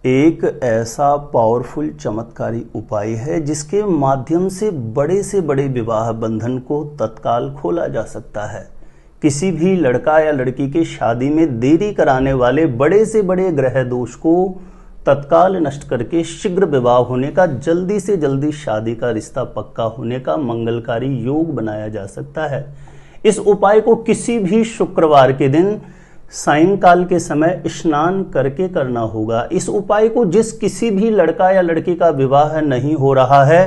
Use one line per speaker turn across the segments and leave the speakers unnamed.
एक ऐसा पावरफुल चमत्कारी उपाय है जिसके माध्यम से बड़े विवाह बंधन को तत्काल खोला जा सकता है। किसी भी लड़का या लड़की के शादी में देरी कराने वाले बड़े से बड़े ग्रह दोष को तत्काल नष्ट करके शीघ्र विवाह होने का, जल्दी से जल्दी शादी का रिश्ता पक्का होने का मंगलकारी योग बनाया जा सकता है। इस उपाय को किसी भी शुक्रवार के दिन सायंकाल के समय स्नान करके करना होगा। इस उपाय को जिस किसी भी लड़का या लड़की का विवाह नहीं हो रहा है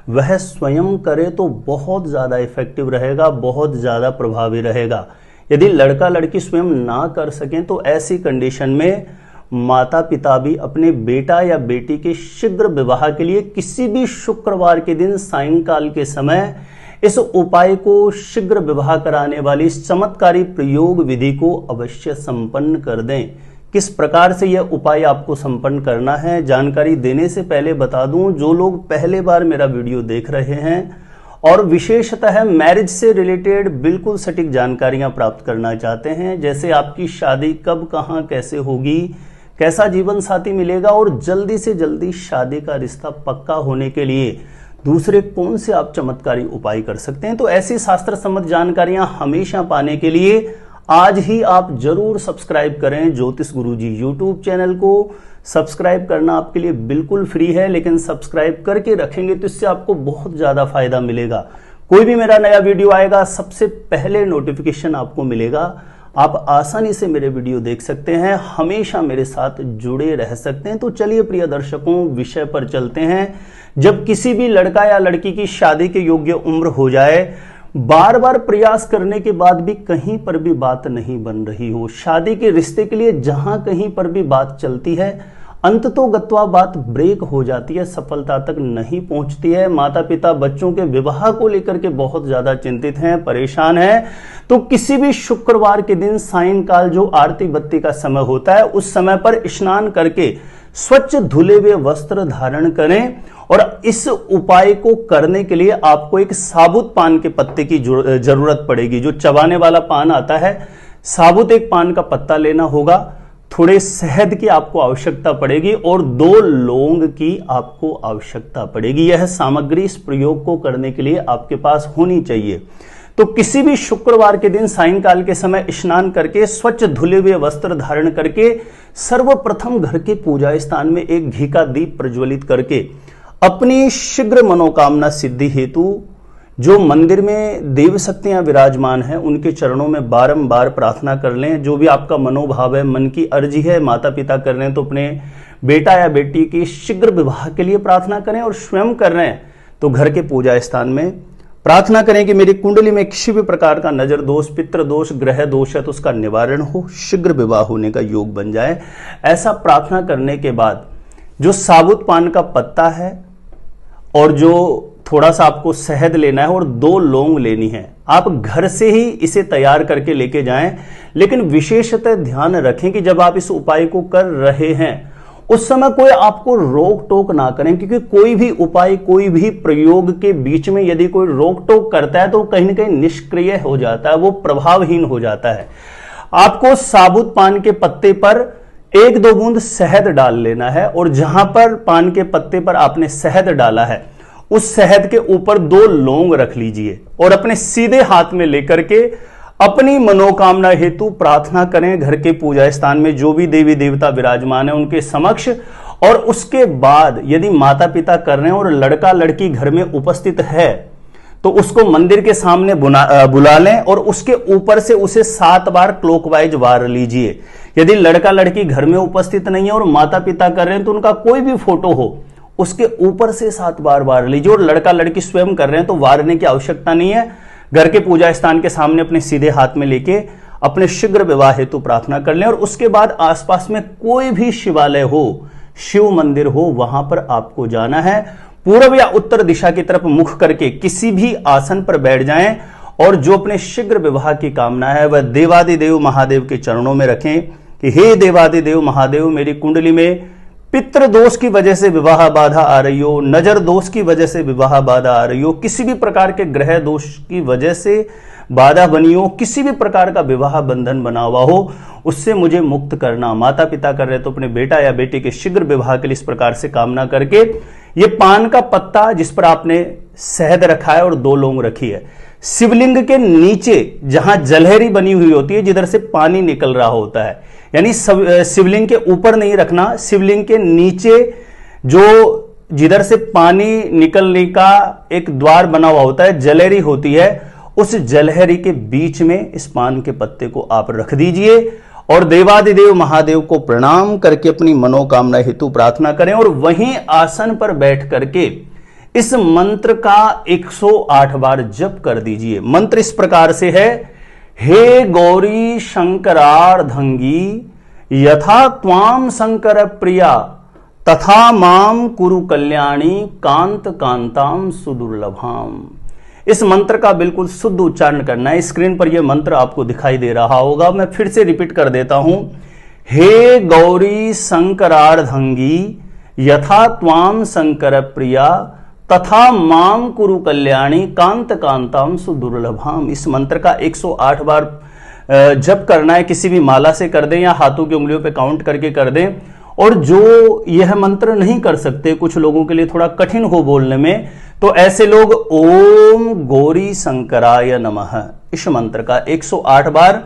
वह स्वयं करे तो बहुत ज़्यादा इफेक्टिव रहेगा, बहुत ज़्यादा प्रभावी रहेगा। यदि लड़का लड़की स्वयं ना कर सकें तो ऐसी कंडीशन में माता पिता भी अपने बेटा या बेटी के शीघ्र विवाह के लिए किसी भी शुक्रवार के दिन सायंकाल के समय इस उपाय को शीघ्र विवाह कराने वाली इस चमत्कारी प्रयोग विधि को अवश्य संपन्न कर दें। किस प्रकार से यह उपाय आपको संपन्न करना है जानकारी देने से पहले बता दूं, जो लोग पहले बार मेरा वीडियो देख रहे हैं और विशेषतः मैरिज से रिलेटेड बिल्कुल सटीक जानकारियां प्राप्त करना चाहते हैं, जैसे आपकी शादी कब कहां कैसे होगी, कैसा जीवन साथी मिलेगा और जल्दी से जल्दी शादी का रिश्ता पक्का होने के लिए दूसरे कौन से आप चमत्कारी उपाय कर सकते हैं, तो ऐसी शास्त्र सम्मत जानकारियां हमेशा पाने के लिए आज ही आप जरूर सब्सक्राइब करें ज्योतिष गुरुजी यूट्यूब चैनल को। सब्सक्राइब करना आपके लिए बिल्कुल फ्री है, लेकिन सब्सक्राइब करके रखेंगे तो इससे आपको बहुत ज्यादा फायदा मिलेगा। कोई भी मेरा नया वीडियो आएगा सबसे पहले नोटिफिकेशन आपको मिलेगा। आप आसानी से मेरे वीडियो देख सकते हैं, हमेशा मेरे साथ जुड़े रह सकते हैं। तो चलिए प्रिय दर्शकों, विषय पर चलते हैं। जब किसी भी लड़का या लड़की की शादी के योग्य उम्र हो जाए, बार बार प्रयास करने के बाद भी कहीं पर भी बात नहीं बन रही हो, शादी के रिश्ते के लिए जहां कहीं पर भी बात चलती है, अंततोगत्वा बात ब्रेक हो जाती है, सफलता तक नहीं पहुंचती है, माता पिता बच्चों के विवाह को लेकर के बहुत ज्यादा चिंतित हैं, परेशान हैं, तो किसी भी शुक्रवार के दिन सायंकाल जो आरती बत्ती का समय होता है उस समय पर स्नान करके स्वच्छ धुले हुए वस्त्र धारण करें। और इस उपाय को करने के लिए आपको एक साबुत पान के पत्ते की जरूरत पड़ेगी। जो चबाने वाला पान आता है, साबुत एक पान का पत्ता लेना होगा, थोड़े शहद की आपको आवश्यकता पड़ेगी और 2 लौंग की आपको आवश्यकता पड़ेगी। यह सामग्री इस प्रयोग को करने के लिए आपके पास होनी चाहिए। तो किसी भी शुक्रवार के दिन सायंकाल के समय स्नान करके स्वच्छ धुले हुए वस्त्र धारण करके सर्वप्रथम घर के पूजा स्थान में एक घी का दीप प्रज्वलित करके अपनी शीघ्र मनोकामना सिद्धि हेतु जो मंदिर में देव शक्तियां विराजमान हैं उनके चरणों में बारंबार प्रार्थना कर लें। जो भी आपका मनोभाव है, मन की अर्जी है, माता पिता कर रहे हैं तो अपने बेटा या बेटी की शीघ्र विवाह के लिए प्रार्थना करें, और स्वयं कर रहे हैं तो घर के पूजा स्थान में प्रार्थना करें कि मेरी कुंडली में किसी भी प्रकार का नजर दोष, पितृ दोष, ग्रह दोष है तो उसका निवारण हो, शीघ्र विवाह होने का योग बन जाए। ऐसा प्रार्थना करने के बाद जो साबुत पान का पत्ता है और जो थोड़ा सा आपको शहद लेना है और 2 लौंग लेनी है, आप घर से ही इसे तैयार करके लेके जाएं। लेकिन विशेषतः ध्यान रखें कि जब आप इस उपाय को कर रहे हैं उस समय कोई आपको रोक टोक ना करें, क्योंकि कोई भी उपाय, कोई भी प्रयोग के बीच में यदि कोई रोक टोक करता है तो कहीं ना कहीं निष्क्रिय हो जाता है, वो प्रभावहीन हो जाता है। आपको साबुत पान के पत्ते पर 1-2 बूंद शहद डाल लेना है और जहां पर पान के पत्ते पर आपने शहद डाला है उस शहद के ऊपर 2 लौंग रख लीजिए और अपने सीधे हाथ में लेकर के अपनी मनोकामना हेतु प्रार्थना करें घर के पूजा स्थान में जो भी देवी देवता विराजमान है उनके समक्ष। और उसके बाद यदि माता पिता कर रहे हैं और लड़का लड़की घर में उपस्थित है तो उसको मंदिर के सामने बुला लें और उसके ऊपर से उसे 7 बार क्लॉकवाइज वार लीजिए। यदि लड़का लड़की घर में उपस्थित नहीं है और माता पिता कर रहे हैं तो उनका कोई भी फोटो हो उसके ऊपर से 7 बार वार लीजिए, और लड़का लड़की स्वयं कर रहे हैं तो वारने की आवश्यकता नहीं है। घर के पूजा स्थान के सामने अपने सीधे हाथ में लेके अपने शीघ्र विवाह हेतु प्रार्थना कर लें। और उसके बाद आसपास में कोई भी शिवालय हो, शिव मंदिर हो, वहां पर आपको जाना है। पूर्व या उत्तर दिशा की तरफ मुख करके किसी भी आसन पर बैठ जाएं और जो अपने शीघ्र विवाह की कामना है वह देवादिदेव महादेव के चरणों में रखें कि हे देवादिदेव महादेव, मेरी कुंडली में पितृ दोष की वजह से विवाह बाधा आ रही हो, नजर दोष की वजह से विवाह बाधा आ रही हो, किसी भी प्रकार के ग्रह दोष की वजह से बाधा बनी हो, किसी भी प्रकार का विवाह बंधन बना हुआ हो, उससे मुझे मुक्त करना। माता पिता कर रहे तो अपने बेटा या बेटी के शीघ्र विवाह के लिए इस प्रकार से कामना करके ये पान का पत्ता जिस पर आपने शहद रखा है और 2 लौंग रखी है, शिवलिंग के नीचे जहां जलहरी बनी हुई होती है, जिधर से पानी निकल रहा होता है, यानी शिवलिंग के ऊपर नहीं रखना, शिवलिंग के नीचे जो जिधर से पानी निकलने का एक द्वार बना हुआ होता है, जलहरी होती है, उस जलहरी के बीच में इस पान के पत्ते को आप रख दीजिए और देवादिदेव महादेव को प्रणाम करके अपनी मनोकामना हेतु प्रार्थना करें और वहीं आसन पर बैठ करके इस मंत्र का 108 बार जप कर दीजिए। मंत्र इस प्रकार से है, हे गौरी शंकरार्धंगी यथा त्वाम शंकर प्रिया तथा माम कुरु कल्याणी कांत कांताम सुदुर्लभाम। इस मंत्र का बिल्कुल शुद्ध उच्चारण करना है। स्क्रीन पर यह मंत्र आपको दिखाई दे रहा होगा, मैं फिर से रिपीट कर देता हूं, हे गौरी शंकरार्धंगी यथा त्वाम शंकर प्रिया तथा माम कुरु कल्याणी कांत कांताम सुदुर्लभाम। इस मंत्र का 108 बार जप करना है। किसी भी माला से कर दें या हाथों की उंगलियों पे काउंट करके कर दें। और जो यह मंत्र नहीं कर सकते, कुछ लोगों के लिए थोड़ा कठिन हो बोलने में, तो ऐसे लोग ओम गौरी शंकराय नमः इस मंत्र का 108 बार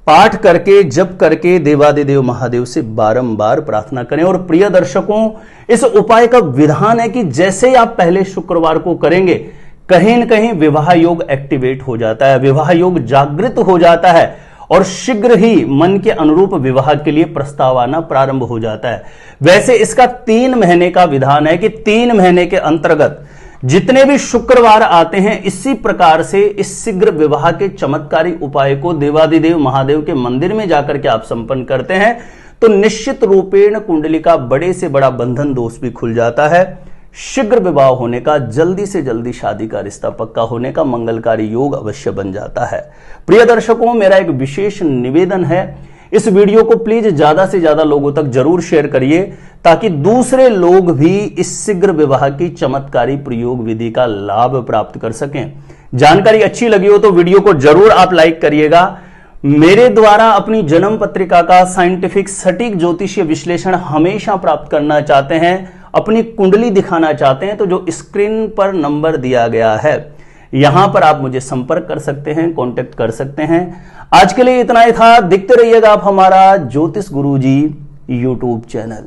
पाठ करके जप करके देवादिदेव महादेव से बारंबार प्रार्थना करें। और प्रिय दर्शकों, इस उपाय का विधान है कि जैसे आप पहले शुक्रवार को करेंगे, कहीं न कहीं विवाह योग एक्टिवेट हो जाता है, विवाह योग जागृत हो जाता है और शीघ्र ही मन के अनुरूप विवाह के लिए प्रस्ताव आना प्रारंभ हो जाता है। वैसे इसका 3 महीने का विधान है कि 3 महीने के अंतर्गत जितने भी शुक्रवार आते हैं, इसी प्रकार से इस शीघ्र विवाह के चमत्कारी उपाय को देवादिदेव महादेव के मंदिर में जाकर के आप संपन्न करते हैं तो निश्चित रूपेण कुंडली का बड़े से बड़ा बंधन दोष भी खुल जाता है। शीघ्र विवाह होने का, जल्दी से जल्दी शादी का रिश्ता पक्का होने का मंगलकारी योग अवश्य बन जाता है। प्रिय दर्शकों, मेरा एक विशेष निवेदन है, इस वीडियो को प्लीज ज्यादा से ज्यादा लोगों तक जरूर शेयर करिए ताकि दूसरे लोग भी इस शीघ्र विवाह की चमत्कारी प्रयोग विधि का लाभ प्राप्त कर सकें। जानकारी अच्छी लगी हो तो वीडियो को जरूर आप लाइक करिएगा। मेरे द्वारा अपनी जन्म पत्रिका का साइंटिफिक सटीक ज्योतिषीय विश्लेषण हमेशा प्राप्त करना चाहते हैं, अपनी कुंडली दिखाना चाहते हैं, तो जो स्क्रीन पर नंबर दिया गया है यहां पर आप मुझे संपर्क कर सकते हैं, कांटेक्ट कर सकते हैं। आज के लिए इतना ही था। देखते रहिएगा आप हमारा ज्योतिष गुरुजी यूट्यूब चैनल।